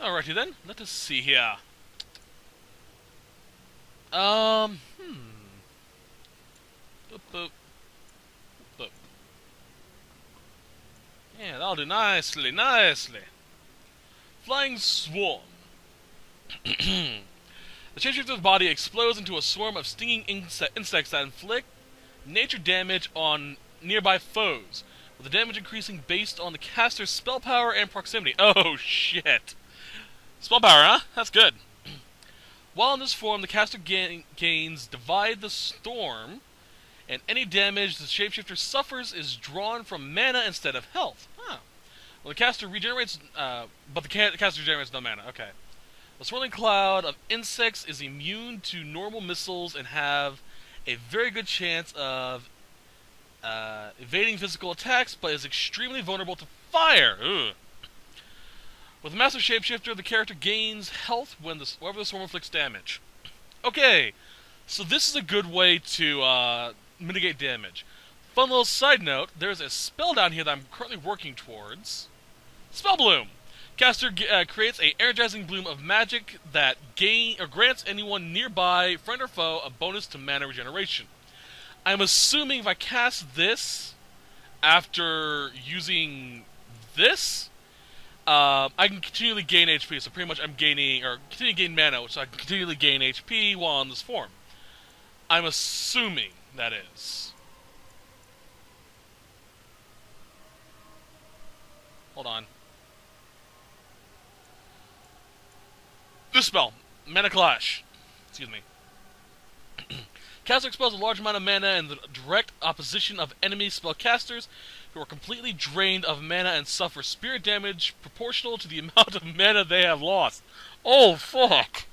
Alrighty then, let us see here. Um, hmm. Boop, boop, boop. Yeah, that'll do nicely, nicely. Flying Swarm. The shapeshifter's body explodes into a swarm of stinging insects that inflict nature damage on nearby foes, with the damage increasing based on the caster's spell power and proximity. Oh, shit. Spell power, huh? That's good. While in this form, the caster gains Divide the Storm, and any damage the shapeshifter suffers is drawn from mana instead of health. Huh. Well, the caster regenerates, but the caster regenerates no mana. Okay. The swirling cloud of insects is immune to normal missiles and have a very good chance of evading physical attacks, but is extremely vulnerable to fire. Ugh. With Master Shapeshifter, the character gains health whenever the swarm inflicts damage. Okay, so this is a good way to mitigate damage. Fun little side note, there's a spell down here that I'm currently working towards. Spell Bloom! Caster creates a energizing bloom of magic that grants anyone nearby, friend or foe, a bonus to mana regeneration. I'm assuming if I cast this after using this, I can continually gain HP. So pretty much I'm gaining, or continue to gain mana, so I can continually gain HP while in this form. I'm assuming that is. Hold on. This spell, Mana Clash. Excuse me. Caster expels a large amount of mana in the direct opposition of enemy spellcasters who are completely drained of mana and suffer spirit damage proportional to the amount of mana they have lost. Oh fuck!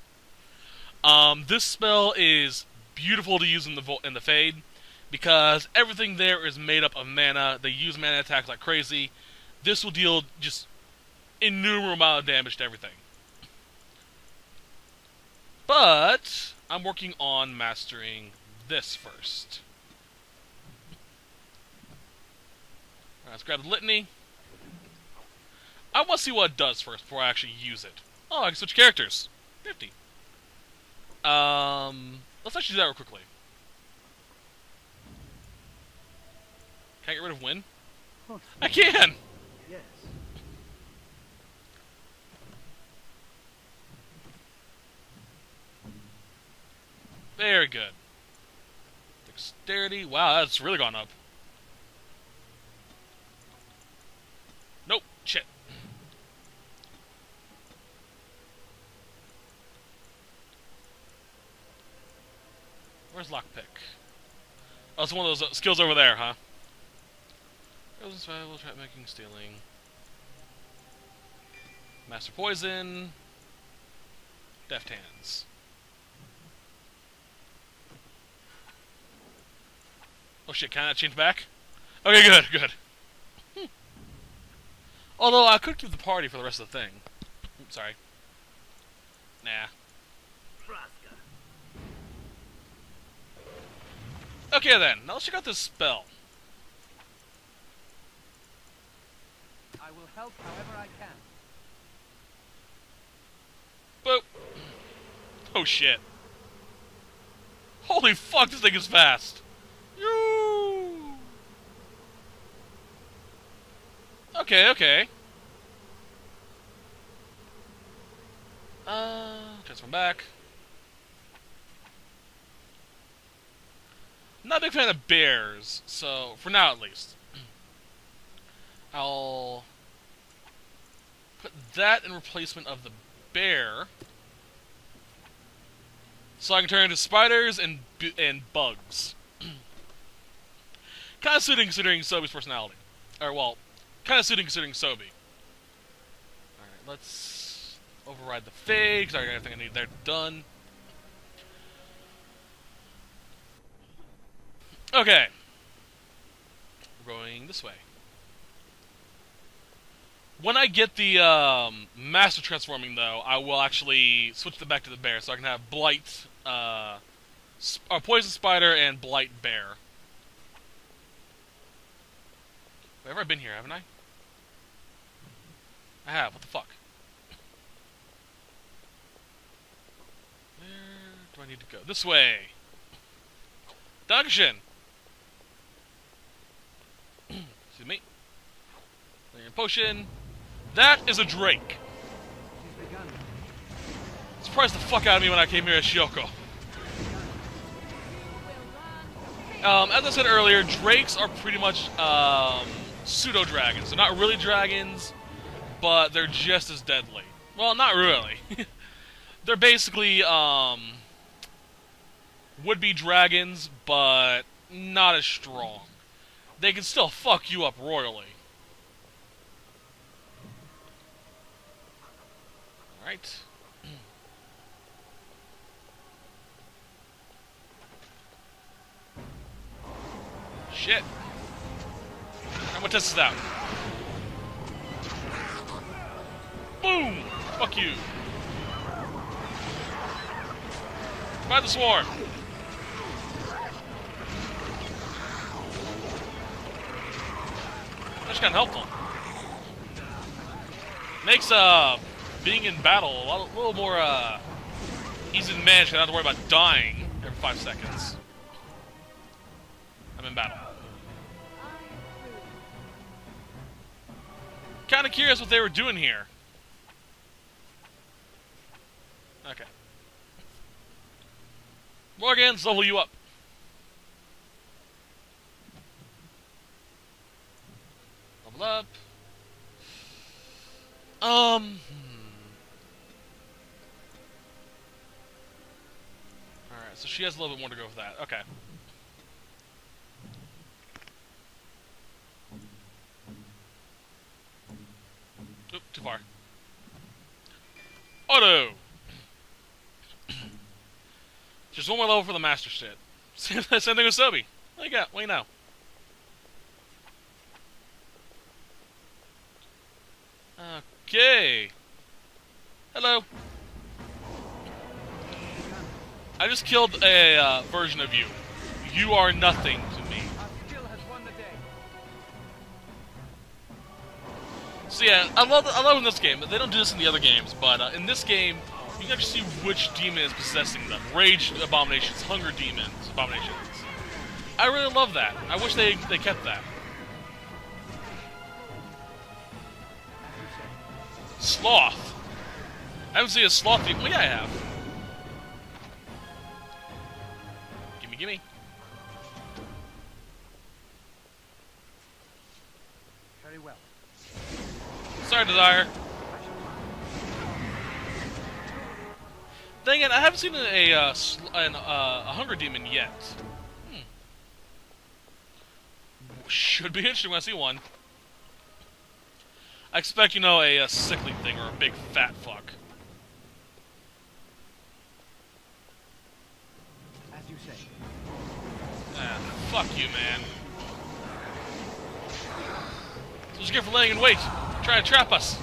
This spell is beautiful to use in the Fade because everything there is made up of mana. They use mana attacks like crazy. This will deal just innumerable amount of damage to everything. But I'm working on mastering this first. Alright, let's grab the litany. I want to see what it does first before I actually use it. Oh, I can switch characters. 50. Let's actually do that real quickly. Can I get rid of win? I can! Yes. Very good. Dexterity. Wow, that's really gone up. Nope. Shit. Where's lockpick? Oh, it's one of those skills over there, huh? Survival, trap making, stealing. Master poison. Deft hands. Oh shit, can I change back? Okay, good, good. Although, I could keep the party for the rest of the thing. Oops, sorry. Nah. Okay then, now let's check out this spell. I will help however I can. Boop. Oh shit. Holy fuck, this thing is fast. Yoo. Okay, okay. Transform back. Not a big fan of bears, so for now at least. I'll put that in replacement of the bear, so I can turn into spiders and bugs. Kind of suiting considering Sobi's personality. Or, well, kind of suiting considering Sobi. Alright, let's override the fade, because I got everything I need there done. Okay. We're going this way. When I get the Master Transforming, though, I will actually switch them back to the bear, so I can have Blight, or Poison Spider and Blight Bear. Wait, have I been here, haven't I? I have, what the fuck? need to go? This way. Dankeschön. Excuse me. Potion. That is a Drake. Surprised the fuck out of me when I came here as Shioko. As I said earlier, Drakes are pretty much pseudo-dragons. They're not really dragons, but they're just as deadly. Well, not really. They're basically would-be dragons, but not as strong. They can still fuck you up royally. Alright. Shit. I'm gonna test this out. Boom! Fuck you. By the swarm. That's kind of helpful. Makes being in battle a little more easy to manage. I don't have to worry about dying every 5 seconds. I'm in battle. Kind of curious what they were doing here. Okay. Morgans, level you up. Level up. Alright, so she has a little bit more to go with that. Okay. Oop, too far. Auto! Just one more level for the master shit. Same thing with Sobi. What you got? What do you know? Okay. Hello. I just killed a version of you. You are nothing to me. So yeah, I love in this game. They don't do this in the other games, but in this game, you can actually see which demon is possessing them. Rage abominations, hunger demons, abominations. I really love that. I wish they kept that. Sloth. I haven't seen a sloth demon. Well, yeah, I have. Gimme, gimme. Very well. Sorry, Desire. Dang it, I haven't seen a hunger demon yet. Should be interesting when I see one. I expect, you know, a sickly thing or a big fat fuck. As you say. Fuck you, man. So just get for laying in wait. Try to trap us.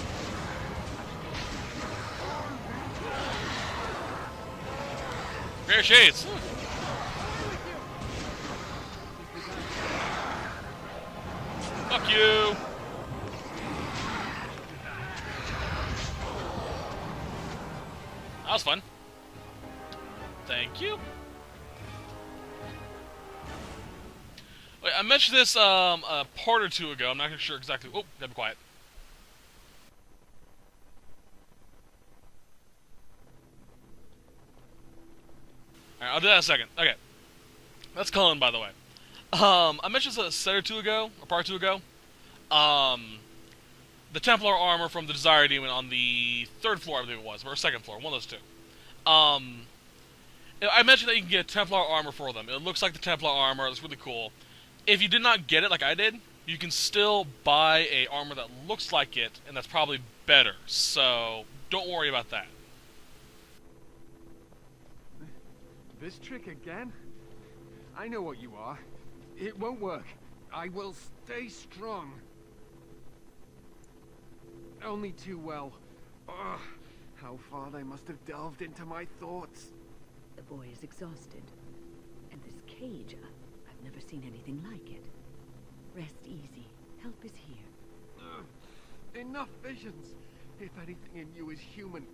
Rare shades. Fuck you. That was fun. Thank you. Wait, I mentioned this a part or two ago. I'm not sure exactly. Oh, gotta be quiet. Alright, I'll do that in a second. Okay. That's Cullen, by the way. I mentioned this a set or two ago, or part or two ago. The Templar armor from the Desire Demon on the 3rd floor, I believe it was, or 2nd floor, one of those two. I mentioned that you can get Templar armor for them. It looks like the Templar armor. It's really cool. If you did not get it like I did, you can still buy a armor that looks like it, and that's probably better. So, don't worry about that. This trick again? I know what you are. It won't work. I will stay strong. Only too well. Ugh, how far they must have delved into my thoughts. The boy is exhausted. And this cage, I've never seen anything like it. Rest easy. Help is here. Enough visions. If anything in you is human,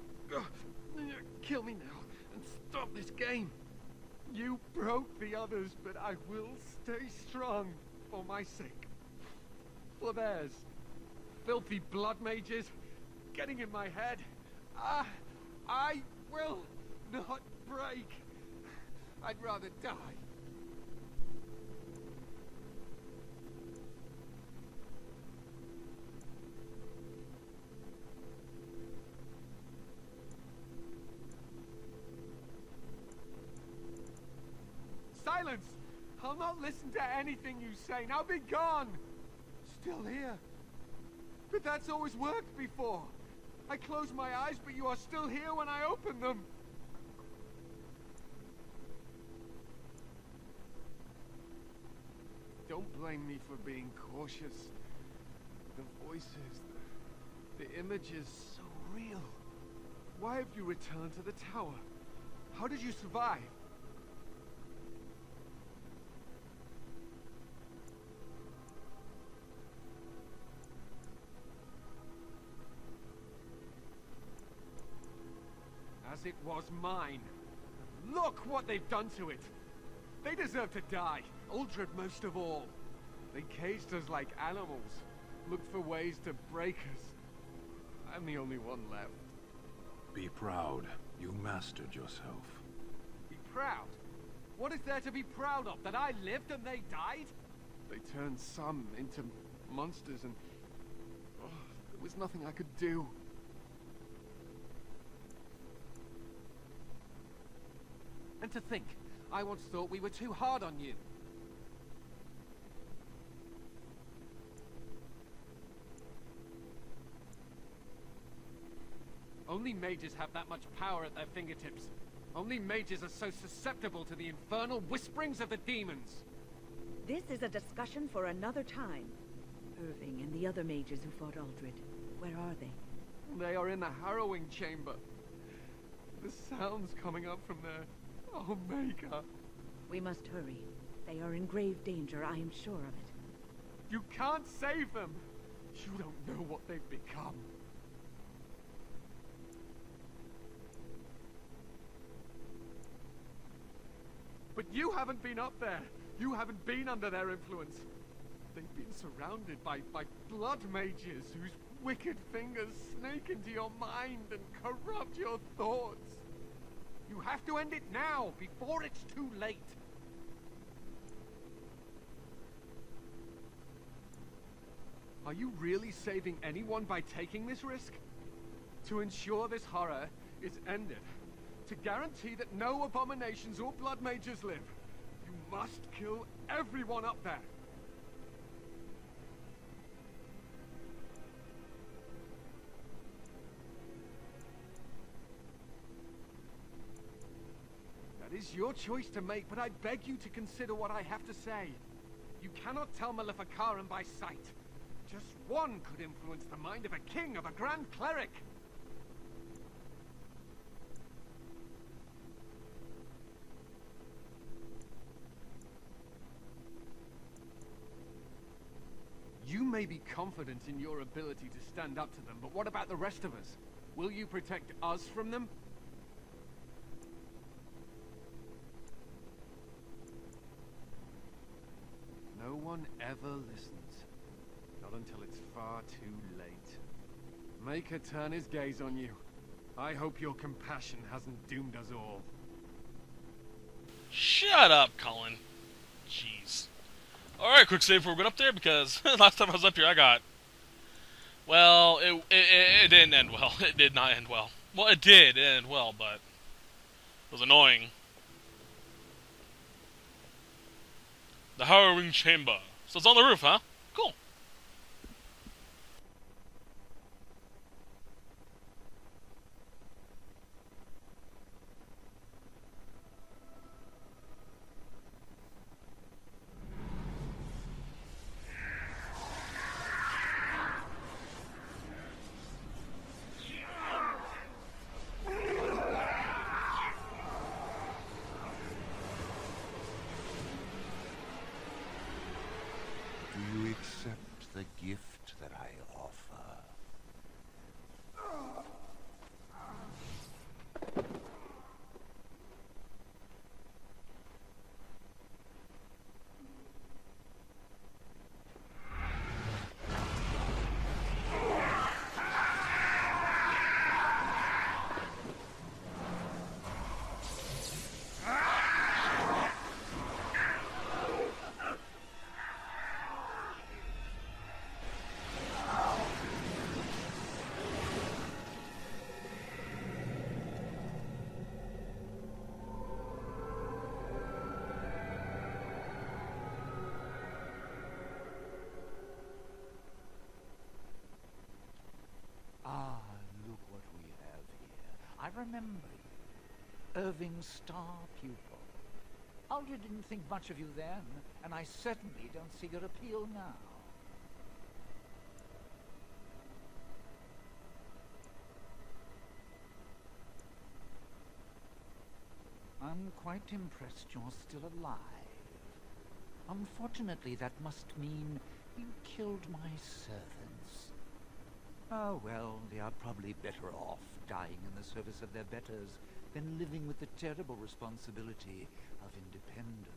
kill me now and stop this game. You broke the others, but I will stay strong for my sake. For theirs. Filthy blood mages getting in my head. I will not break. I'd rather die. Silence! I'll not listen to anything you say. Now be gone! Still here. But that's always worked before. I close my eyes, but you are still here when I open them. Don't blame me for being cautious. The voices, the images, so real. Why have you returned to the tower? How did you survive? As it was mine. Look what they've done to it. They deserve to die. Uldred most of all. They caged us like animals. Looked for ways to break us. I'm the only one left. Be proud. You mastered yourself. Be proud? What is there to be proud of? That I lived and they died? They turned some into monsters and... oh, there was nothing I could do. And to think, I once thought we were too hard on you. Only mages have that much power at their fingertips. Only mages are so susceptible to the infernal whisperings of the demons. This is a discussion for another time. Irving and the other mages who fought Uldred, where are they? They are in the harrowing chamber. The sounds coming up from there. Oh, Maker. We must hurry. They are in grave danger, I am sure of it. You can't save them. You don't know what they've become. But you haven't been up there. You haven't been under their influence. They've been surrounded by blood mages whose wicked fingers snake into your mind and corrupt your thoughts. You have to end it now, before it's too late. Are you really saving anyone by taking this risk? To ensure this horror is ended. To guarantee that no abominations or blood mages live. You must kill everyone up there. That is your choice to make, but I beg you to consider what I have to say. You cannot tell Maleficarum by sight. Just one could influence the mind of a king, of a grand cleric. You may be confident in your ability to stand up to them, but what about the rest of us? Will you protect us from them? No one ever listens. Not until it's far too late. Maker turn his gaze on you. I hope your compassion hasn't doomed us all. Shut up, Colin. Jeez. Alright, quick save before we get up there, because last time I was up here I got... well, it didn't end well. It did not end well. Well, it did end well, but... it was annoying. The harrowing chamber. So it's on the roof, huh? Cool. Do you remember you. Irving's star pupil. Aldred didn't think much of you then, and I certainly don't see your appeal now. I'm quite impressed you're still alive. Unfortunately, that must mean you killed my servants. Oh well, they are probably better off dying in the service of their betters than living with the terrible responsibility of independence.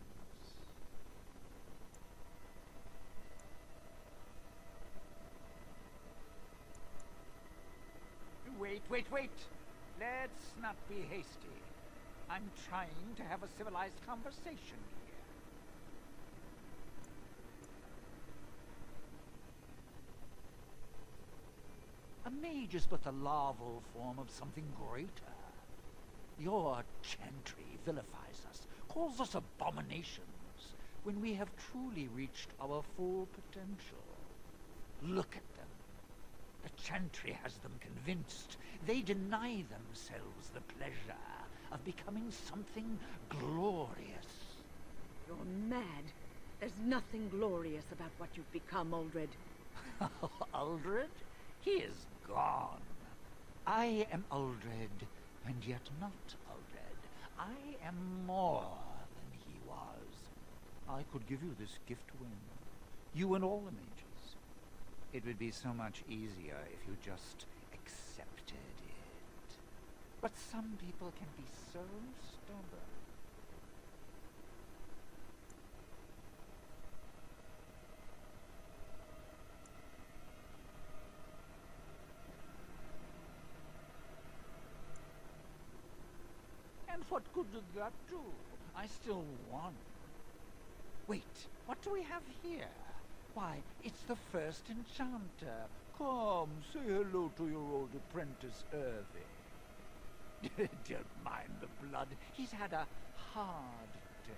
Wait! Let's not be hasty. I'm trying to have a civilized conversation here. A mage is but the larval form of something greater. Your chantry vilifies us, calls us abominations, when we have truly reached our full potential. Look at them. The chantry has them convinced. They deny themselves the pleasure of becoming something glorious. You're mad. There's nothing glorious about what you've become, Aldred. Aldred? He is gone. I am Aldred, and yet not Aldred. I am more than he was. I could give you this gift wing, you and all the mages. It would be so much easier if you just accepted it. But some people can be so stubborn. And what good did that do? I still won. Wait, what do we have here? Why, it's the first enchanter. Come, say hello to your old apprentice, Irving. Don't mind the blood. He's had a hard day.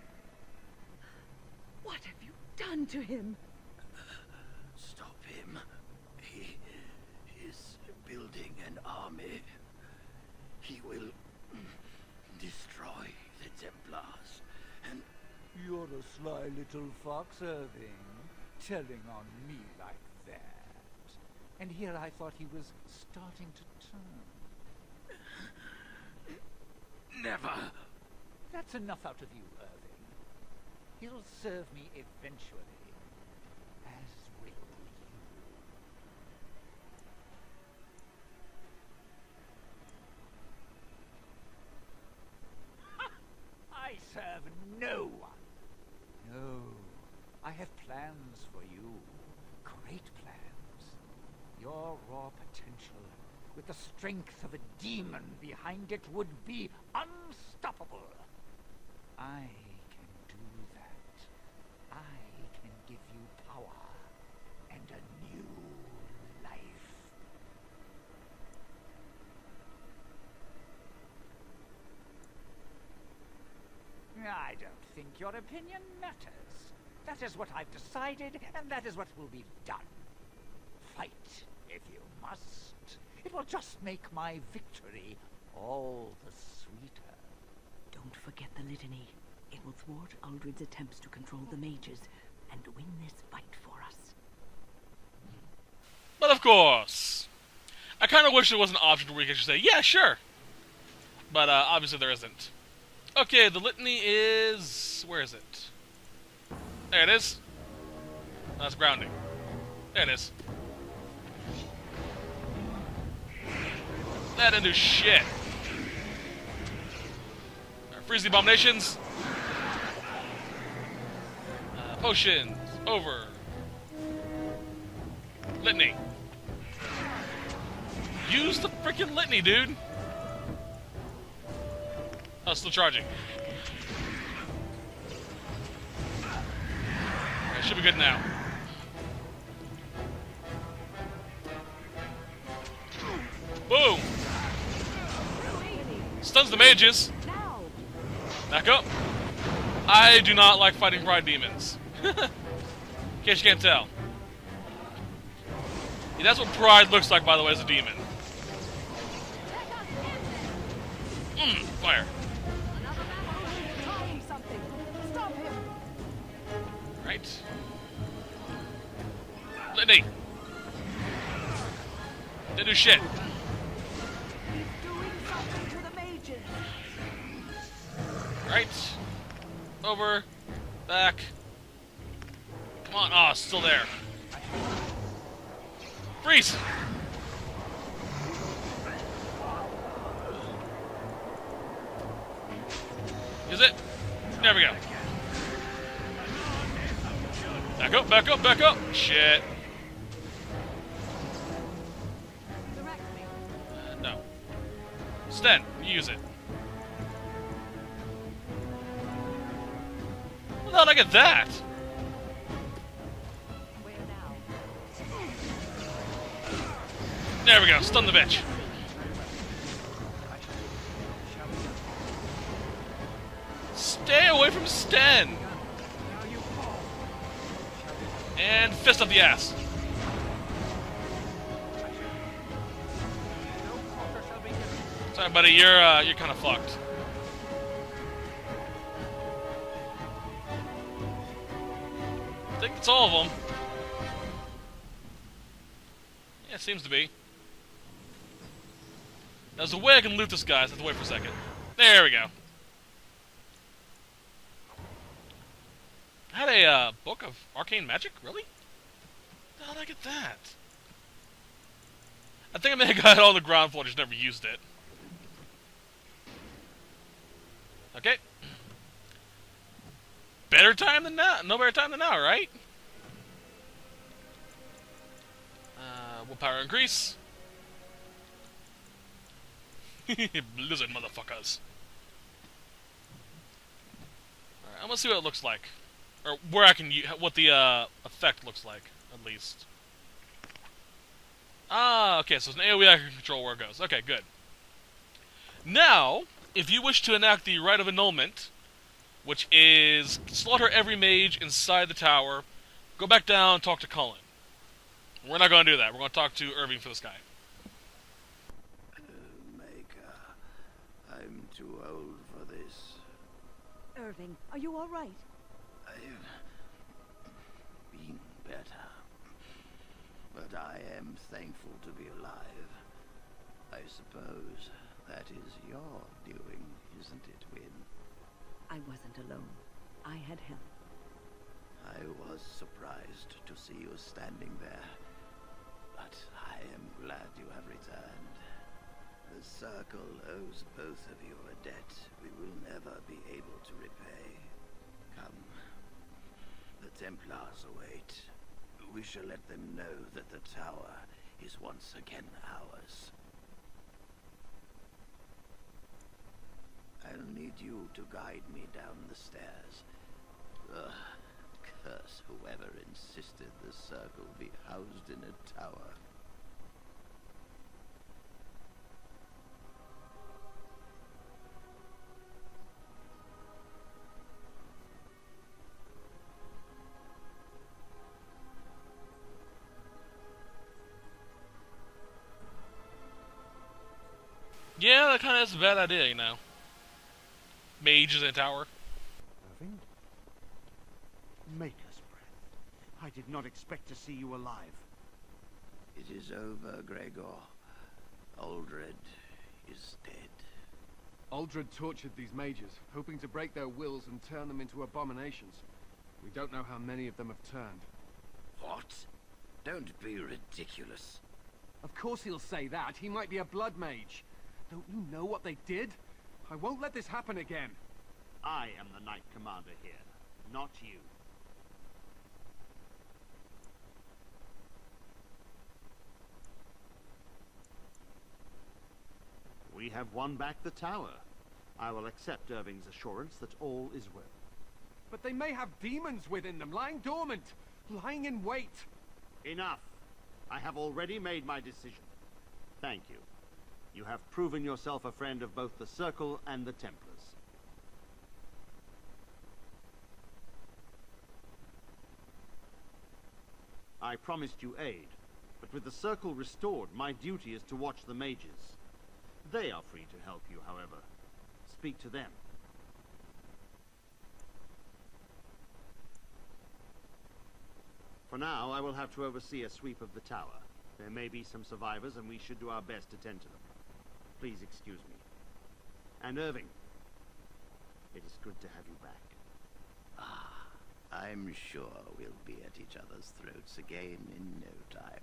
What have you done to him? Stop him. He is building an army. He will destroy the Templars, and... You're a sly little fox, Irving, telling on me like that. And here I thought he was starting to turn. Never! That's enough out of you, Irving. He'll serve me eventually, as will you. I serve no one. No, I have plans for you. Great plans. Your raw potential, with the strength of a demon behind it, would be unstoppable. I can do that. I can give you power and a new life. I don't think your opinion matters. That is what I've decided, and that is what will be done. Fight, if you must. It will just make my victory all the sweeter. Don't forget the litany. It will thwart Aldred's attempts to control the mages and win this fight for us. But of course, I kind of wish there was an option where you could just say, yeah, sure. But obviously there isn't. Okay, the litany is... where is it? There it is. That's grounding. There it is. That didn't do shit. Right, freeze the abominations. Potions. Over. Litany. Use the freaking litany, dude. Oh, still charging. Alright, should be good now. Boom! Stuns the mages. Back up. I do not like fighting pride demons. In case you can't tell. Yeah, that's what pride looks like, by the way, as a demon. Fire. Another man is trying something. Stop him. Right. Liddy. Didn't do shit. He's doing something to the mages. Right. Over. Back. Come on. Oh, it's still there. Freeze! Is it? There we go. Back up, back up, back up! Shit. Direct me. No. Sten, use it. Well, how'd I get that? Where now? There we go, stun the bitch. Stay away from Sten! And fist up the ass. Sorry, buddy, you're kind of fucked. I think it's all of them. Yeah, it seems to be. Now, there's a way I can loot this guy, so I have to wait for a second. There we go. I had a book of arcane magic? Really? How did I get that? I think I may have got it on the ground floor, just never used it. Okay. Better time than now. No better time than now, right? Willpower increase. Blizzard motherfuckers. Alright, I'm gonna see what it looks like. Or where I can use, what the effect looks like, at least. Ah, okay, so it's an AoE I can control where it goes. Okay, good. Now, if you wish to enact the Rite of Annulment, which is slaughter every mage inside the tower, go back down and talk to Cullen. We're not going to do that. We're going to talk to Irving for this guy. Maker, I'm too old for this. Irving, are you all right? I've been better, but I am thankful to be alive. I suppose that is your doing, isn't it, Win? I wasn't alone. I had help. I was surprised to see you standing there, but I am glad you have returned. The Circle owes both of you a debt we will never be able to repay. Come. The Templars await. We shall let them know that the tower is once again ours. I'll need you to guide me down the stairs. Ugh, curse whoever insisted the Circle be housed in a tower. Yeah, that kind of is a bad idea, you know. Mage is in a tower. Irving? Maker's breath. I did not expect to see you alive. It is over, Gregor. Aldred is dead. Aldred tortured these mages, hoping to break their wills and turn them into abominations. We don't know how many of them have turned. What? Don't be ridiculous. Of course he'll say that. He might be a blood mage. Don't you know what they did? I won't let this happen again. I am the Knight Commander here, not you. We have won back the tower. I will accept Irving's assurance that all is well. But they may have demons within them, lying dormant, lying in wait. Enough. I have already made my decision. Thank you. You have proven yourself a friend of both the Circle and the Templars. I promised you aid, but with the Circle restored, my duty is to watch the mages. They are free to help you, however. speak to them. For now, I will have to oversee a sweep of the tower. There may be some survivors, and we should do our best to tend to them. Please excuse me. And Irving, it is good to have you back. Ah, I'm sure we'll be at each other's throats again in no time.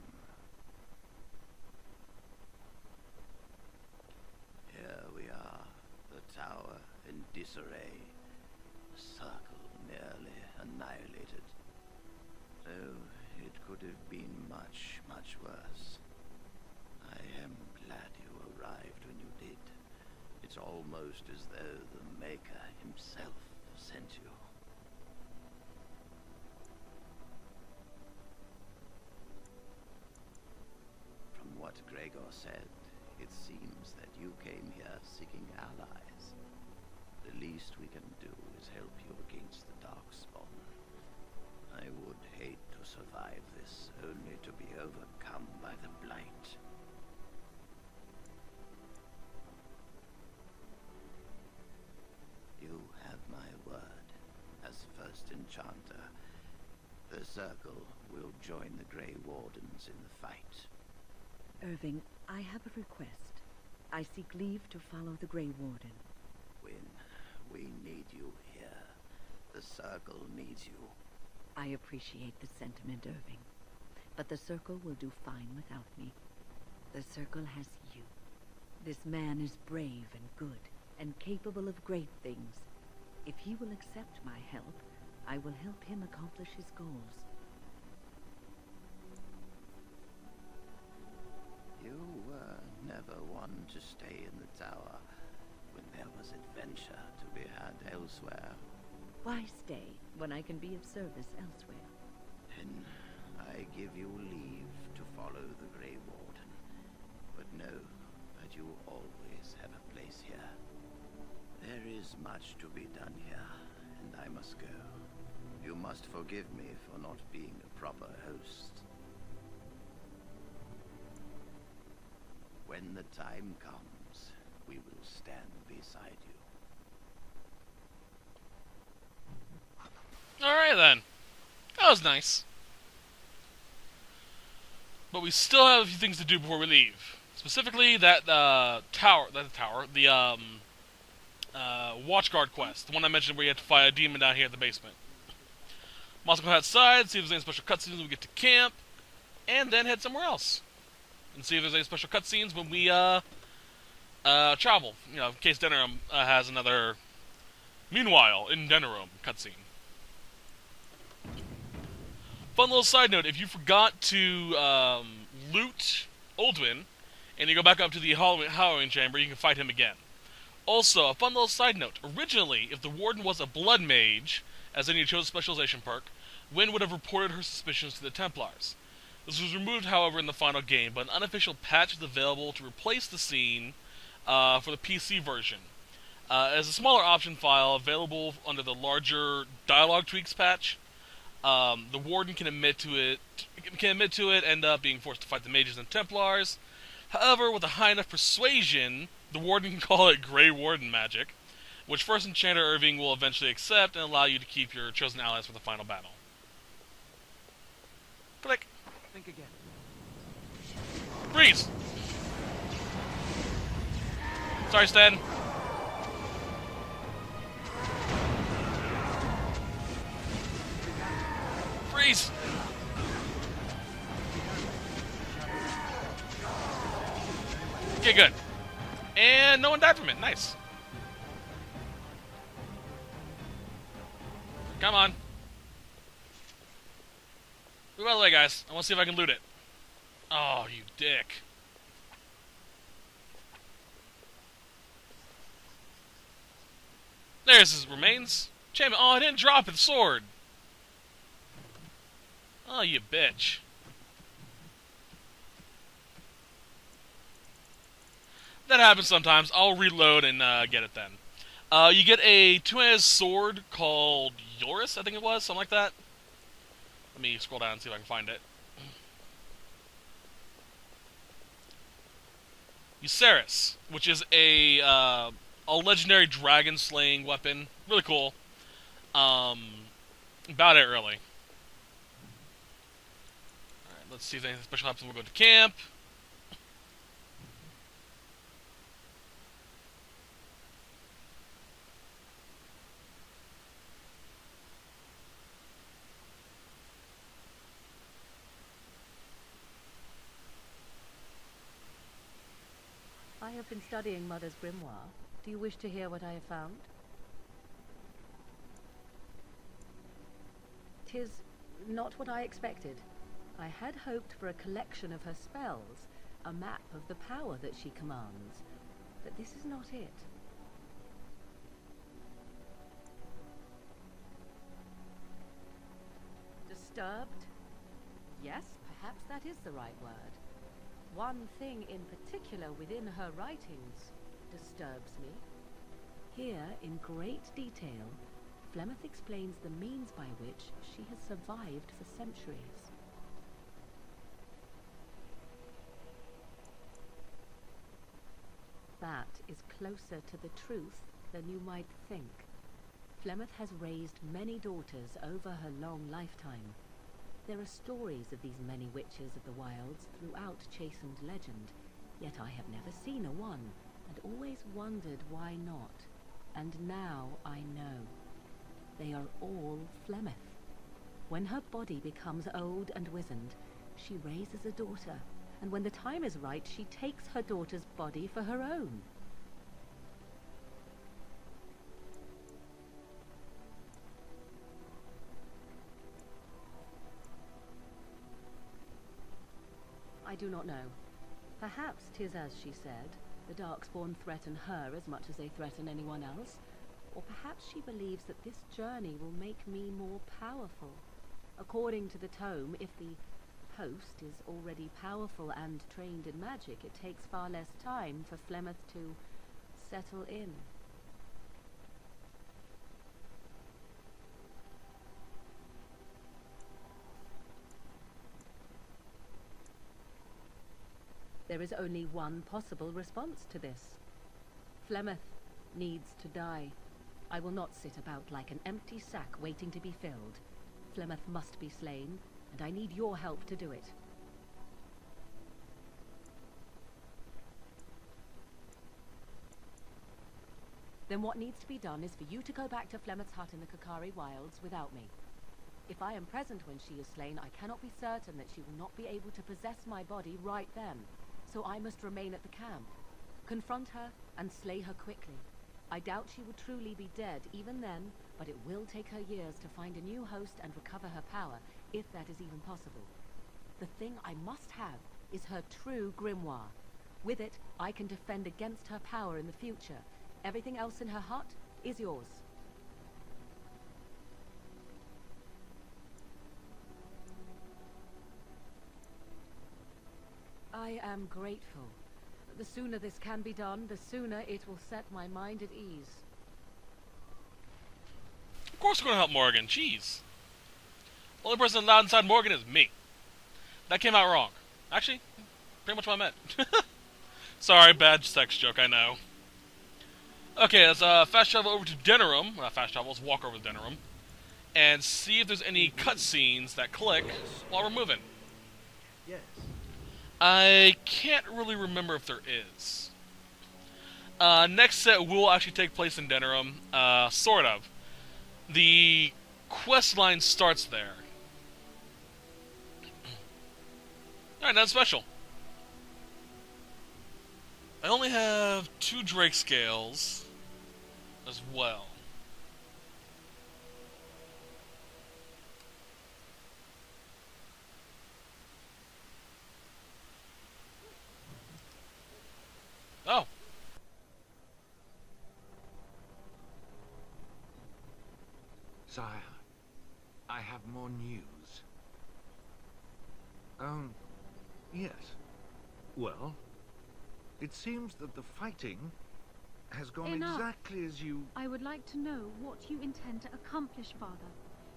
Here we are, the tower in disarray, the circle nearly annihilated. Though it could have been much, much worse. I am glad you arrived when you did. It's almost as though the Maker himself sent you. From what Gregor said, it seems that you came here seeking allies. The least we can do is help you against the Darkspawn. I would hate to survive this, only to be overcome by the Blight. You have my word. As first enchanter, the Circle will join the Grey Wardens in the fight. Irving, I have a request. I seek leave to follow the Grey Warden. When we need you here, the Circle needs you. I appreciate the sentiment, Irving. But the Circle will do fine without me. The Circle has you. This man is brave and good, and capable of great things. If he will accept my help, I will help him accomplish his goals. You were never one to stay in the tower when there was adventure to be had elsewhere. Why stay when I can be of service elsewhere? Then I give you leave to follow the Grey Warden, but know that you always have a place here. There is much to be done here, and I must go. You must forgive me for not being a proper host. When the time comes, we will stand beside you. Alright then. That was nice. But we still have a few things to do before we leave. Specifically, that tower, the Watchguard quest. The one I mentioned where you have to fight a demon down here at the basement. Must go outside, see if there's any special cutscenes when we get to camp, and then head somewhere else. And see if there's any special cutscenes when we, travel. You know, in case Denerim has another Meanwhile in Denerim cutscene. Fun little side note, if you forgot to loot Oldwin, and you go back up to the Halloween Chamber, you can fight him again. Also, a fun little side note, originally, if the Warden was a Blood Mage, as in you chose a specialization perk, Wynne would have reported her suspicions to the Templars. This was removed, however, in the final game, but an unofficial patch is available to replace the scene for the PC version. As a smaller option file available under the larger dialogue tweaks patch, the Warden can admit to it, end up being forced to fight the Mages and Templars. However, with a high enough persuasion, the Warden can call it Grey Warden magic, which First Enchanter Irving will eventually accept and allow you to keep your chosen allies for the final battle. Click. Think again. Freeze! Sorry, Stan. Freeze! Okay, good. And no one died from it. Nice. Come on. Move out of the way, guys. I want to see if I can loot it. Oh, you dick. There's his remains. Champion. Oh, I didn't drop his sword. Oh, you bitch. That happens sometimes. I'll reload and get it then. You get a two-handed sword called Yoris, I think it was, something like that. Let me scroll down and see if I can find it. Euceris, which is a a legendary dragon slaying weapon. Really cool. About it, really. Alright, let's see if anything special happens when we go to camp. I have been studying Mother's grimoire. Do you wish to hear what I have found? 'Tis not what I expected. I had hoped for a collection of her spells, a map of the power that she commands, but this is not it. Disturbed? Yes, perhaps that is the right word. One thing in particular within her writings disturbs me. Here, in great detail, Flemeth explains the means by which she has survived for centuries. That is closer to the truth than you might think. Flemeth has raised many daughters over her long lifetime. There are stories of these many witches of the wilds throughout chastened legend, yet I have never seen a one, and always wondered why not. And now I know. They are all Flemeth. When her body becomes old and wizened, she raises a daughter, and when the time is right, she takes her daughter's body for her own. I do not know. Perhaps 'tis as she said, the Darkspawn threaten her as much as they threaten anyone else. Or perhaps she believes that this journey will make me more powerful. According to the tome, if the host is already powerful and trained in magic, it takes far less time for Flemeth to settle in. There is only one possible response to this. Flemeth needs to die. I will not sit about like an empty sack waiting to be filled. Flemeth must be slain, and I need your help to do it. Then what needs to be done is for you to go back to Flemeth's hut in the Kakari Wilds without me. If I am present when she is slain, I cannot be certain that she will not be able to possess my body right then. So I must remain at the camp, confront her, and slay her quickly. I doubt she will truly be dead even then, but it will take her years to find a new host and recover her power, if that is even possible. The thing I must have is her true grimoire. With it, I can defend against her power in the future. Everything else in her hut is yours. I am grateful. The sooner this can be done, the sooner it will set my mind at ease. Of course we're going to help Morgan. Jeez. The only person allowed inside Morgan is me. That came out wrong. Actually, pretty much what I meant. Sorry, bad sex joke, I know. Okay, let's fast travel over to Denerim. Not fast travel, let's walk over to Denerim. And see if there's any cutscenes that click while we're moving. Yes. I can't really remember if there is. Next set will actually take place in Denerim. Sort of. The quest line starts there. Alright, nothing special. I only have 2 Drake scales as well. Oh. Sire, I have more news. Yes. Well, it seems that the fighting has gone Enough. exactly as you... I would like to know what you intend to accomplish, Father.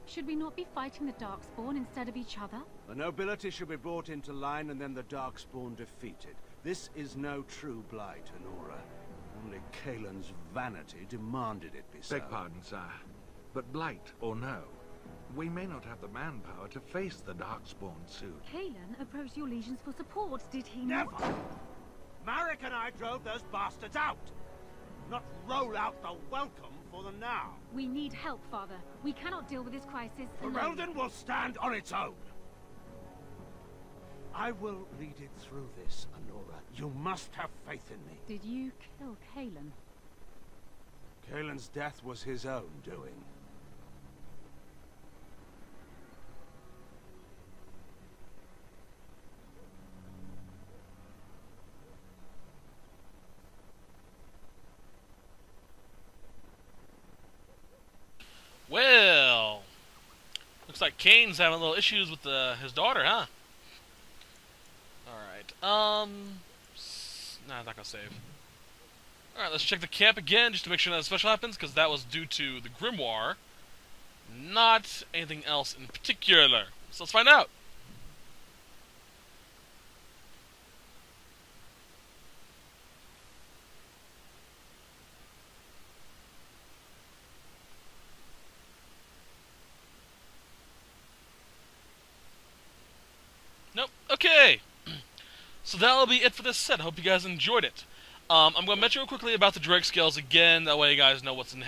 Should we not be fighting the Darkspawn instead of each other? The nobility should be brought into line and then the Darkspawn defeated. This is no true blight, Honora. Only Only Kaelin's vanity demanded it be so. Beg pardon, sire. But blight or no, we may not have the manpower to face the Darkspawn soon. Kaelin approached your legions for support, did he Never! not? Marek and I drove those bastards out! Not roll out the welcome for them now. We need help, Father. We cannot deal with this crisis alone. Ferelden will stand on its own. I will lead it through this, Anora. You must have faith in me. Did you kill Kaelin? Kaelin's death was his own doing. Well, looks like Kane's having a little issues with his daughter, huh? Alright, nah, I'm not gonna save. Alright, let's check the camp again, just to make sure nothing special happens, because that was due to the Grimoire, not anything else in particular. So let's find out! Nope. Okay. So that'll be it for this set. Hope you guys enjoyed it. I'm going to mention real quickly about the Drake scales again. That way you guys know what's in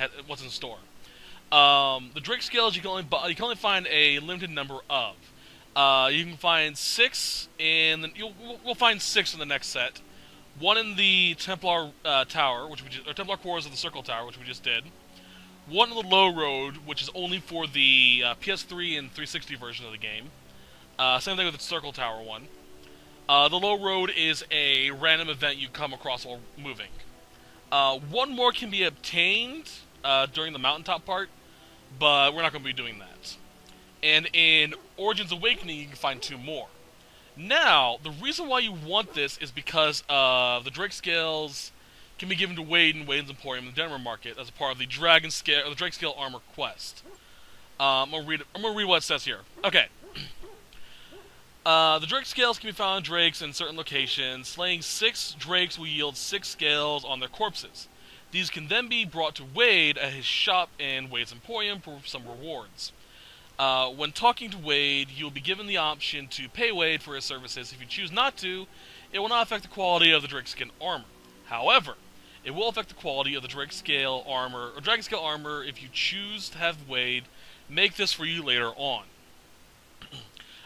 store. The Drake scales you can only find a limited number of. You can find 6 in we'll find 6 in the next set. 1 in the Templar Tower, or Templar Cores of the Circle Tower, which we just did. 1 in the Low Road, which is only for the PS3 and 360 version of the game. Same thing with the Circle Tower one. The Low Road is a random event you come across while moving. 1 more can be obtained during the mountaintop part, but we're not going to be doing that. And in Origins Awakening, you can find 2 more. Now, the reason why you want this is because the Drake Scales can be given to Wade and Wade's Emporium in the Denver Market as a part of the Drake Scale Armor quest. I'm gonna read what it says here. Okay. The Drake scales can be found on drakes in certain locations. Slaying 6 drakes will yield 6 scales on their corpses. These can then be brought to Wade at his shop in Wade's Emporium for some rewards. When talking to Wade, you'll be given the option to pay Wade for his services. If you choose not to, it will not affect the quality of the Drake skin armor. However, it will affect the quality of the Drake scale armor or Dragon scale armor if you choose to have Wade make this for you later on.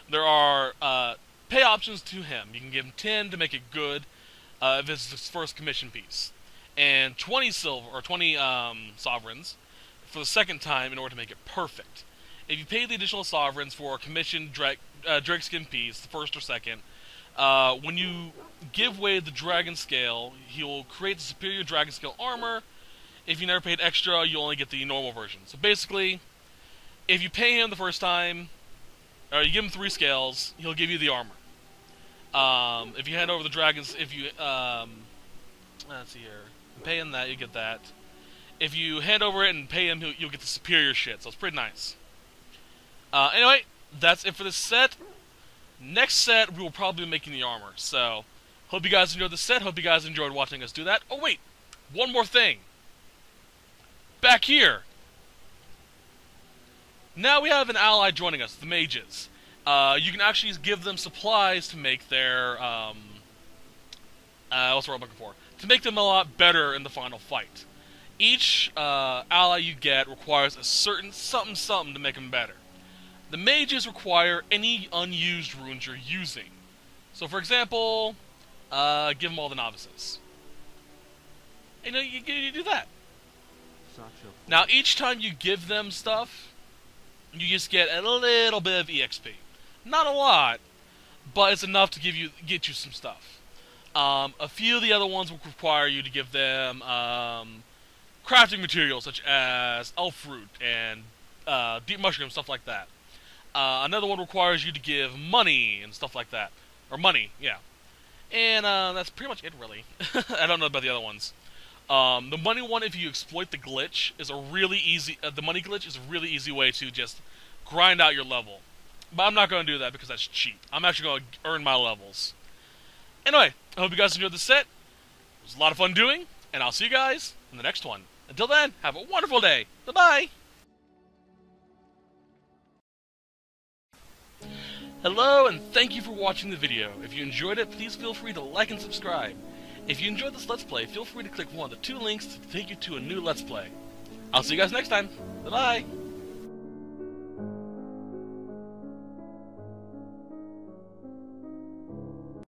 There are pay options to him. You can give him 10 to make it good if it's his first commission piece, and 20 silver or 20 sovereigns for the second time in order to make it perfect. If you pay the additional sovereigns for a commissioned Drake skin piece, the first or second, when you give Wade the Dragon Scale, he'll create the superior Dragon Scale armor. If you never paid extra, you only get the normal version. So basically, if you pay him the first time, or you give him 3 scales, he'll give you the armor. If you hand over the dragons, let's see here, pay him that, you get that. If you hand over it and pay him, you'll get the superior shit, so it's pretty nice. Anyway, that's it for this set. Next set, we will probably be making the armor, so hope you guys enjoyed the set, hope you guys enjoyed watching us do that. Oh wait, one more thing. Back here, now we have an ally joining us, the Mages. You can actually give them supplies to make their, what's the word I'm looking for? To make them a lot better in the final fight. Each ally you get requires a certain something to make them better. The Mages require any unused runes you're using. So for example, give them all the novices. And you do that. Now each time you give them stuff, you just get a little bit of EXP. Not a lot, but it's enough to get you some stuff. A few of the other ones will require you to give them crafting materials such as elf fruit and deep mushroom, stuff like that. Another one requires you to give money and stuff like that. Or money, yeah. And that's pretty much it, really. I don't know about the other ones. The money one, if you exploit the glitch, is a really easy... the money glitch is a really easy way to just grind out your level. But I'm not going to do that because that's cheap. I'm actually going to earn my levels. Anyway, I hope you guys enjoyed the set. It was a lot of fun doing. And I'll see you guys in the next one. Until then, have a wonderful day. Bye-bye. Hello, and thank you for watching the video. If you enjoyed it, please feel free to like and subscribe. If you enjoyed this Let's Play, feel free to click one of the 2 links to take you to a new Let's Play. I'll see you guys next time. Bye-bye.